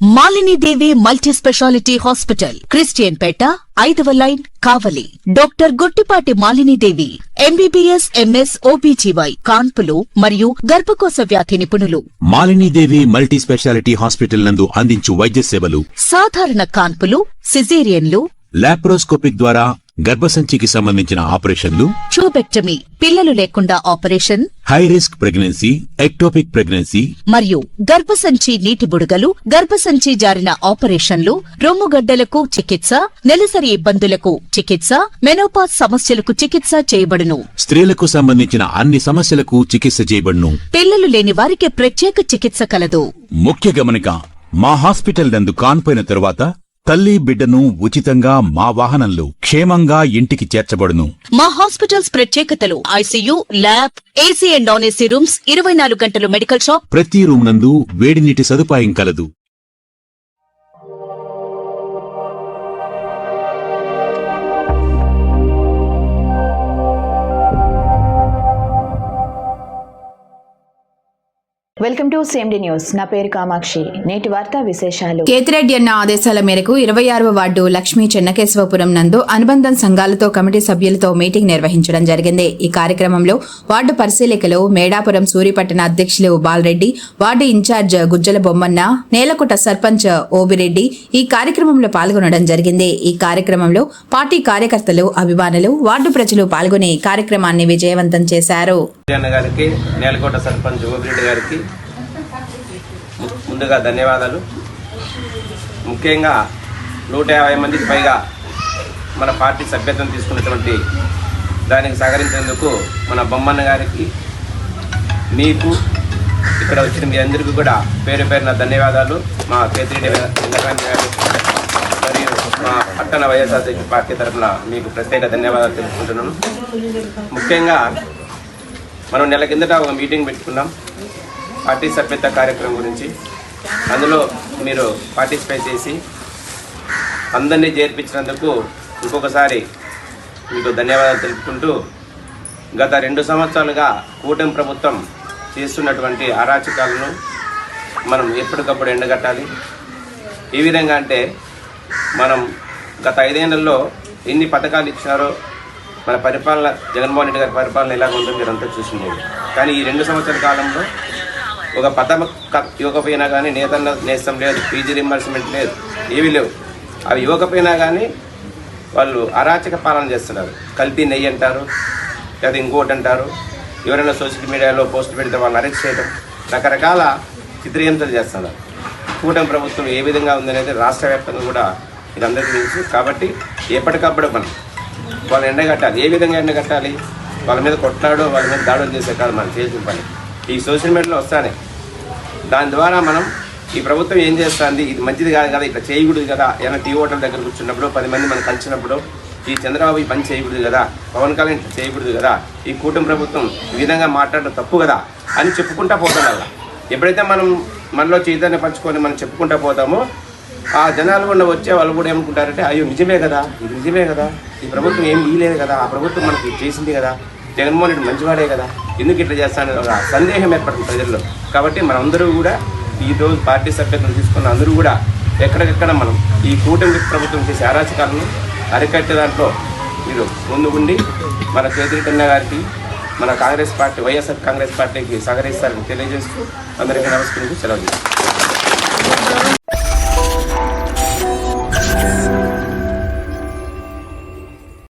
మాలిని దేవి multi speciality hospital, Christian పేట, 5వ line, కావలి. Doctor Guttipati Malini దేవి, MBBS, MS, OBGY, కాన్పులు మరియు గర్భకోశ వ్యాధి నిపుణులు. మాలిని దేవి మల్టీ స్పెషాలిటీ హాస్పిటల్ నందు అందించు వైద్య సేవలు: సాధారణ కాన్పులు, సిజేరియన్లు, లాప్రోస్కోపిక్ ద్వారా గర్భసంచికి సంబంధించిన ఆపరేషన్లు, ట్యూబెక్టమీ, పిల్లలు లేకుండా operation, high risk pregnancy, ectopic pregnancy మరియు గర్భసంచి నీటి బుడగలు, గర్భసంచి జారిన ఆపరేషన్లు, రొమ్ముగడ్డలకు చికిత్స, నెలసరి ఇబ్బందులకు చికిత్స, మెనోపాజ్ సమస్యలకు చికిత్స చేయబడును. స్త్రీలకు సంబంధించిన అన్ని సమస్యలకు చికిత్స చేయబడును. పిల్లలు లేని వారికి ప్రత్యేక చికిత్స కలదు. ముఖ్య గమనిక: మా హాస్పిటల్ నందు కాన్పోయిన తరువాత తల్లి బిడ్డను ఉచితంగా మా వాహనంలో క్షేమంగా ఇంటికి చేర్చబడును. మా హాస్పిటల్స్ ప్రత్యేకతలు: ICU, lab, AC and non AC rooms, 24 గంటలు మెడికల్ షాప్, ప్రతి రూమ్ నందు వేడి నీటి సదుపాయం కలదు. వెల్కమ్ టు సేమ్డి న్యూస్. నా పేరు కామాక్షి. నేటి వార్తా విశేషాలు. కేతిరెడ్డి అన్న ఆదేశాల మేరకు 26వ వార్డు లక్ష్మీ చెన్నకేశవపురం నందు అనుబంధం సంఘాలతో కమిటీ సభ్యులతో మీటింగ్ నిర్వహించడం జరిగింది. ఈ కార్యక్రమంలో వార్డు పరిశీలకులు మేడాపురం సూరిపట్టణ అధ్యక్షులు బాలరెడ్డి, వార్డు ఇన్ఛార్జ్ గుజ్జల బొమ్మన్న, నేలకుట సర్పంచ్ ఓబిరెడ్డి ఈ కార్యక్రమంలో పాల్గొనడం జరిగింది. ఈ కార్యక్రమంలో పార్టీ కార్యకర్తలు, అభిమానులు, వార్డు ప్రజలు పాల్గొని కార్యక్రమాన్ని విజయవంతం చేశారు. ముందుగా ధన్యవాదాలు. ముఖ్యంగా 150 మందికి పైగా మన పార్టీ సభ్యత్వం తీసుకున్నటువంటి దానికి సహకరించేందుకు మన బొమ్మన్న గారికి, మీకు, ఇక్కడ వచ్చిన మీ అందరికీ కూడా పేరు పేరున ధన్యవాదాలు. మా కేతిరెడ్డి గారు మరియు మా పట్టణ వైఎస్ఆర్సీపీ పార్టీ తరఫున మీకు ప్రత్యేక ధన్యవాదాలు తెలుపుకుంటున్నాను. ముఖ్యంగా మనం నెల కిందట ఒక మీటింగ్ పెట్టుకున్నాం పార్టీ సభ్యత్వ కార్యక్రమం గురించి. అందులో మీరు పార్టిసిపేట్ చేసి అందరినీ చేర్పించినందుకు ఇంకొకసారి మీకు ధన్యవాదాలు తెలుపుకుంటూ, గత 2 సంవత్సరాలుగా కూటమి ప్రభుత్వం చేస్తున్నటువంటి అరాచకాలను మనం ఎప్పటికప్పుడు ఎండగట్టాలి. ఏ విధంగా అంటే, మనం గత 5 ఏళ్లలో ఎన్ని పథకాలు ఇచ్చారో, మన పరిపాలన, జగన్మోహన్ రెడ్డి గారి పరిపాలన ఎలా ఉందో మీరంతా చూసింది. కానీ ఈ 2 సంవత్సరాల కాలంలో ఒక పథకం ఇవ్వకపోయినా కానీ నేస్తం లేదు, పీజీ రింబర్స్మెంట్ లేదు, ఏవీ లేవు. అవి ఇవ్వకపోయినా కానీ వాళ్ళు అరాచక పాలన చేస్తున్నారు. కల్తీ నెయ్యి అంటారు, లేదా ఇంకోటి అంటారు. ఎవరైనా సోషల్ మీడియాలో పోస్ట్ పెడితే వాళ్ళని అరెస్ట్ చేయడం, రకరకాల చిత్రహింసలు చేస్తున్నారు. కూటమి ప్రభుత్వం ఏ విధంగా ఉందనేది రాష్ట్ర వ్యాప్తంగా కూడా ఇది అందరికీ తెలుసు. కాబట్టి ఎప్పటికప్పుడు మనం వాళ్ళని ఎండగట్టాలి. ఏ విధంగా ఎండగట్టాలి? వాళ్ళ మీద కొట్లాడో, వాళ్ళ మీద దాడులు చేసే కాదు మనం చేసిన పని. ఈ సోషల్ మీడియాలో వస్తానే దాని ద్వారా మనం ఈ ప్రభుత్వం ఏం చేస్తుంది, ఇది మంచిది కాదు కదా, ఇట్లా చేయకూడదు కదా, ఏమైనా టీ హోటల్ దగ్గర కూర్చున్నప్పుడు 10 మంది మనం కలిసినప్పుడు ఈ చంద్రబాబు ఈ పని చేయకూడదు కదా, పవన్ కళ్యాణ్ ఇట్లా చేయకూడదు కదా, ఈ కూటమి ప్రభుత్వం ఈ విధంగా మాట్లాడడం తప్పు కదా అని చెప్పుకుంటా పోతాం. అలా ఎప్పుడైతే మనం మనలో చైతన్య పంచుకొని మనం చెప్పుకుంటా పోతామో, ఆ జనాలు కూడా వచ్చే వాళ్ళు కూడా ఏమనుకుంటారంటే, అయ్యో నిజమే కదా, ఇది నిజమే కదా, ఈ ప్రభుత్వం ఏం ఇయ్యలేదు కదా, ఆ ప్రభుత్వం మనకి చేసింది కదా, జగన్మోహన్ రెడ్డి మంచివాడే కదా, ఎందుకు ఇట్లా చేస్తానని ఒక సందేహం ఏర్పడుతుంది ప్రజల్లో. కాబట్టి మనందరూ కూడా ఈరోజు పార్టీ సభ్యత్వం తీసుకున్న అందరూ కూడా ఎక్కడికెక్కడ మనం ఈ కూటమి ప్రభుత్వం చేసే అరాచకాలను అరికట్టే దాంట్లో మీరు ముందు ఉండి మన కేతిరెడ్డి అన్న గారికి, మన కాంగ్రెస్ పార్టీ, వైఎస్ఆర్ కాంగ్రెస్ పార్టీకి సహకరిస్తారని తెలియజేస్తూ అందరికీ నమస్కరించి సెలవు.